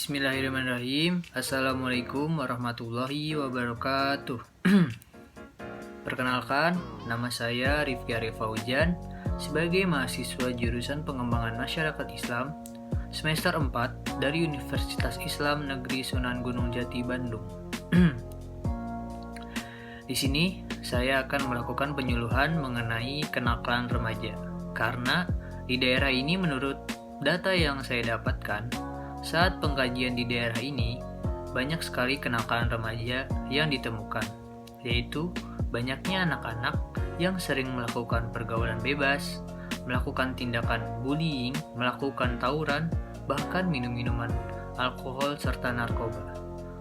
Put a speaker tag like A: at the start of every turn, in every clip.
A: Bismillahirrahmanirrahim. Assalamualaikum warahmatullahi wabarakatuh. Perkenalkan, nama saya Rifki Arif Fauzan sebagai mahasiswa jurusan Pengembangan Masyarakat Islam semester 4 dari Universitas Islam Negeri Sunan Gunung Jati, Bandung. Di sini saya akan melakukan penyuluhan mengenai kenakalan remaja karena di daerah ini menurut data yang saya dapatkan saat pengkajian di daerah ini, banyak sekali kenakalan remaja yang ditemukan, yaitu banyaknya anak-anak yang sering melakukan pergaulan bebas, melakukan tindakan bullying, melakukan tawuran, bahkan minum-minuman alkohol serta narkoba.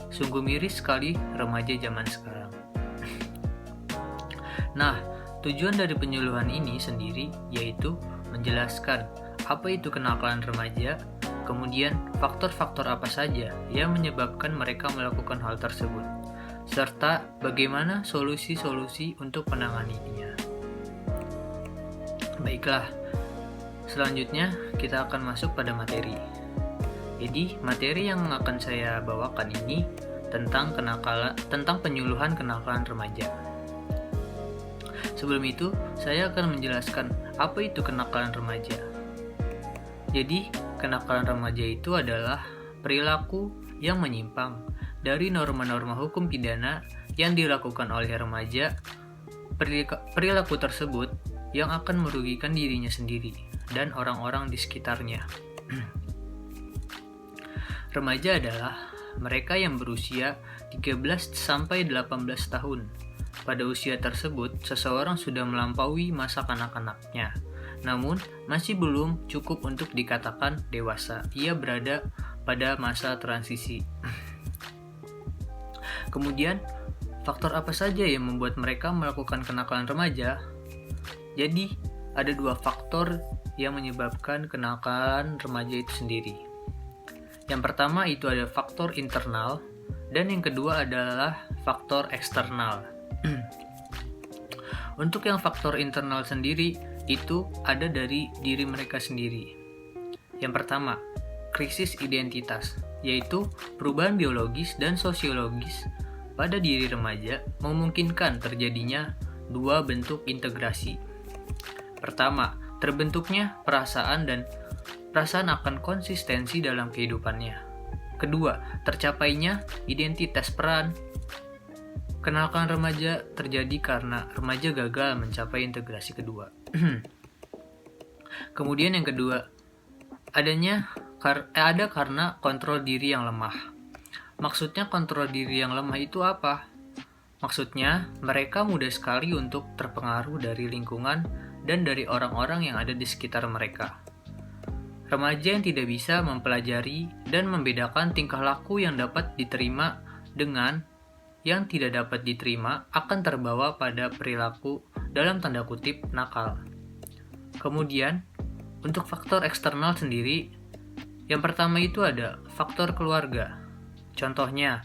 A: Sungguh miris sekali remaja zaman sekarang. Nah, tujuan dari penyuluhan ini sendiri yaitu menjelaskan apa itu kenakalan remaja, kemudian faktor-faktor apa saja yang menyebabkan mereka melakukan hal tersebut, serta bagaimana solusi-solusi untuk menanganinya. Baiklah, selanjutnya kita akan masuk pada materi. Jadi, materi yang akan saya bawakan ini tentang penyuluhan kenakalan remaja. Sebelum itu, saya akan menjelaskan apa itu kenakalan remaja. Jadi, kenakalan remaja itu adalah perilaku yang menyimpang dari norma-norma hukum pidana yang dilakukan oleh remaja. Perilaku tersebut yang akan merugikan dirinya sendiri dan orang-orang di sekitarnya. Remaja adalah mereka yang berusia 13 sampai 18 tahun. Pada usia tersebut, seseorang sudah melampaui masa kanak-kanaknya. Namun, masih belum cukup untuk dikatakan dewasa. Ia berada pada masa transisi. Kemudian, faktor apa saja yang membuat mereka melakukan kenakalan remaja? Jadi, ada dua faktor yang menyebabkan kenakalan remaja itu sendiri. Yang pertama itu ada faktor internal, dan yang kedua adalah faktor eksternal. Untuk yang faktor internal sendiri, itu ada dari diri mereka sendiri. Yang pertama, krisis identitas, yaitu perubahan biologis dan sosiologis pada diri remaja memungkinkan terjadinya dua bentuk integrasi. Pertama, terbentuknya perasaan akan konsistensi dalam kehidupannya. Kedua, tercapainya identitas peran. Kenakalan remaja terjadi karena remaja gagal mencapai integrasi kedua. Kemudian yang kedua, ada karena kontrol diri yang lemah. Maksudnya kontrol diri yang lemah itu apa? Maksudnya mereka mudah sekali untuk terpengaruh dari lingkungan dan dari orang-orang yang ada di sekitar mereka. Remaja yang tidak bisa mempelajari dan membedakan tingkah laku yang dapat diterima dengan yang tidak dapat diterima akan terbawa pada perilaku dalam tanda kutip nakal. Kemudian, untuk faktor eksternal sendiri, yang pertama itu ada faktor keluarga. Contohnya,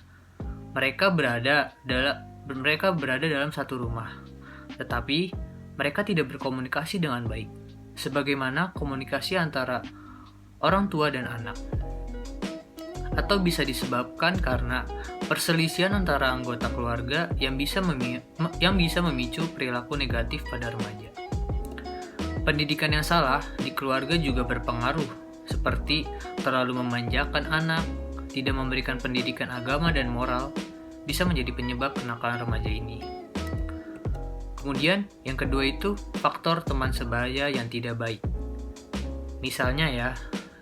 A: mereka berada dalam satu rumah, tetapi mereka tidak berkomunikasi dengan baik, sebagaimana komunikasi antara orang tua dan anak. Atau bisa disebabkan karena perselisihan antara anggota keluarga yang bisa memicu perilaku negatif pada remaja. Pendidikan yang salah di keluarga juga berpengaruh, seperti terlalu memanjakan anak, tidak memberikan pendidikan agama dan moral, bisa menjadi penyebab kenakalan remaja ini. Kemudian, yang kedua itu faktor teman sebaya yang tidak baik. Misalnya ya,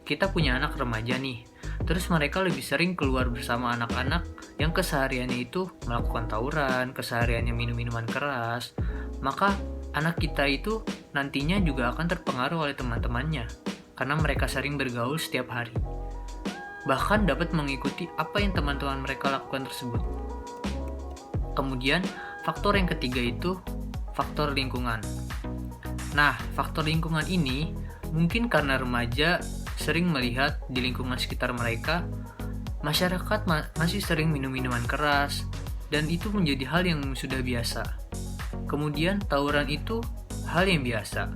A: kita punya anak remaja nih, terus mereka lebih sering keluar bersama anak-anak yang kesehariannya itu melakukan tawuran, kesehariannya minum-minuman keras, maka anak kita itu nantinya juga akan terpengaruh oleh teman-temannya karena mereka sering bergaul setiap hari. Bahkan dapat mengikuti apa yang teman-teman mereka lakukan tersebut. Kemudian, faktor yang ketiga itu faktor lingkungan. Nah, faktor lingkungan ini mungkin karena remaja sering melihat di lingkungan sekitar mereka, masyarakat masih sering minum-minuman keras, dan itu menjadi hal yang sudah biasa. Kemudian tawuran itu hal yang biasa.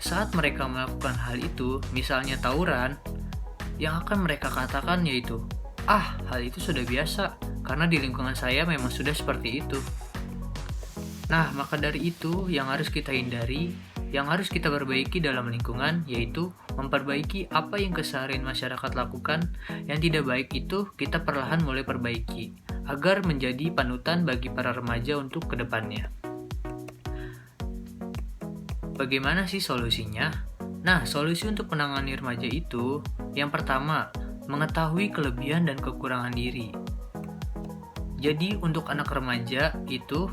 A: Saat mereka melakukan hal itu, misalnya tawuran, Yang akan mereka katakan yaitu, hal itu sudah biasa, karena di lingkungan saya memang sudah seperti itu. Nah, maka dari itu yang harus kita hindari, yang harus kita perbaiki dalam lingkungan, yaitu memperbaiki apa yang keseharian masyarakat lakukan. Yang tidak baik itu kita perlahan mulai perbaiki, agar menjadi panutan bagi para remaja untuk kedepannya. Bagaimana sih solusinya? Nah, solusi untuk menangani remaja itu, yang pertama, mengetahui kelebihan dan kekurangan diri. Jadi, untuk anak remaja itu,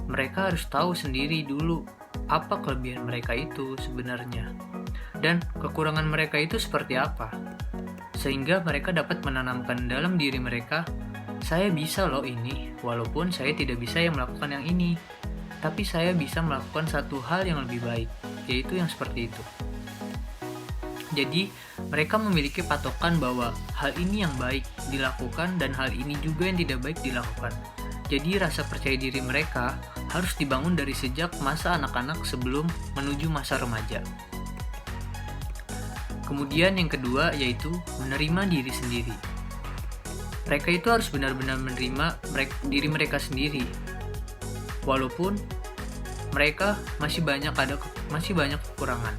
A: mereka harus tahu sendiri dulu apa kelebihan mereka itu sebenarnya, dan kekurangan mereka itu seperti apa. Sehingga mereka dapat menanamkan dalam diri mereka, saya bisa loh ini, walaupun saya tidak bisa yang melakukan yang ini, tapi saya bisa melakukan satu hal yang lebih baik, yaitu yang seperti itu. Jadi, mereka memiliki patokan bahwa hal ini yang baik dilakukan dan hal ini juga yang tidak baik dilakukan. Jadi, rasa percaya diri mereka harus dibangun dari sejak masa anak-anak sebelum menuju masa remaja. Kemudian yang kedua yaitu menerima diri sendiri. Mereka itu harus benar-benar menerima diri mereka sendiri. Walaupun mereka masih banyak kekurangan.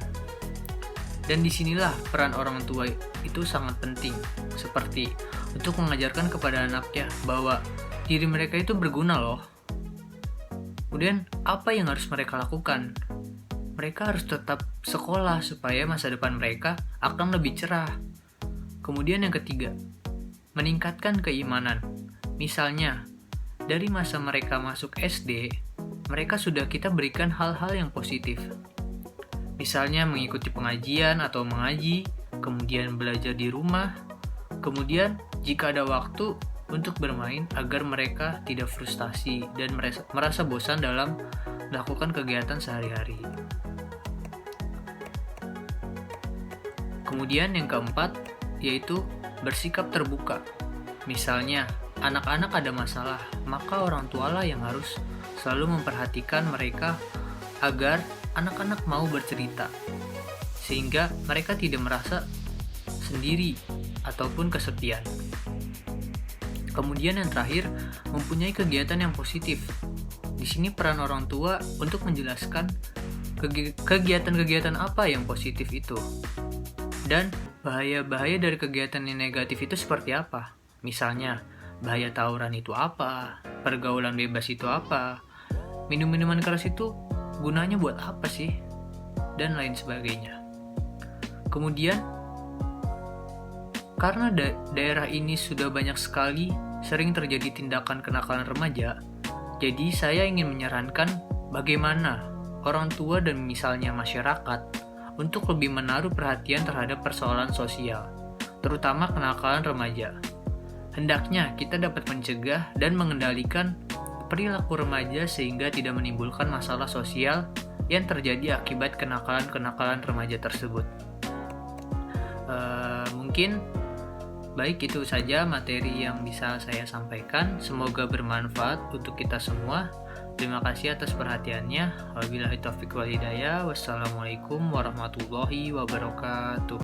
A: Dan disinilah peran orang tua itu sangat penting, seperti untuk mengajarkan kepada anaknya bahwa diri mereka itu berguna loh. Kemudian apa yang harus mereka lakukan? Mereka harus tetap sekolah supaya masa depan mereka akan lebih cerah. Kemudian yang ketiga, meningkatkan keimanan. Misalnya, dari masa mereka masuk SD, mereka sudah kita berikan hal-hal yang positif. Misalnya mengikuti pengajian atau mengaji, kemudian belajar di rumah, kemudian jika ada waktu untuk bermain agar mereka tidak frustasi dan merasa bosan dalam melakukan kegiatan sehari-hari. Kemudian yang keempat, yaitu bersikap terbuka. Misalnya, anak-anak ada masalah, maka orang tualah yang harus selalu memperhatikan mereka agar anak-anak mau bercerita, sehingga mereka tidak merasa sendiri ataupun kesepian. Kemudian yang terakhir, mempunyai kegiatan yang positif. Di sini peran orang tua untuk menjelaskan kegiatan-kegiatan apa yang positif itu, dan bahaya-bahaya dari kegiatan yang negatif itu seperti apa. Misalnya, bahaya tawuran itu apa, pergaulan bebas itu apa, minum-minuman keras itu gunanya buat apa sih, dan lain sebagainya. Kemudian, karena daerah ini sudah banyak sekali sering terjadi tindakan kenakalan remaja, jadi saya ingin menyarankan bagaimana orang tua dan misalnya masyarakat untuk lebih menaruh perhatian terhadap persoalan sosial, terutama kenakalan remaja. Hendaknya kita dapat mencegah dan mengendalikan perilaku remaja sehingga tidak menimbulkan masalah sosial yang terjadi akibat kenakalan-kenakalan remaja tersebut. Mungkin baik itu saja materi yang bisa saya sampaikan. Semoga bermanfaat untuk kita semua. Terima kasih atas perhatiannya. Wabillahi taufiq wal hidayah. Wassalamualaikum warahmatullahi wabarakatuh.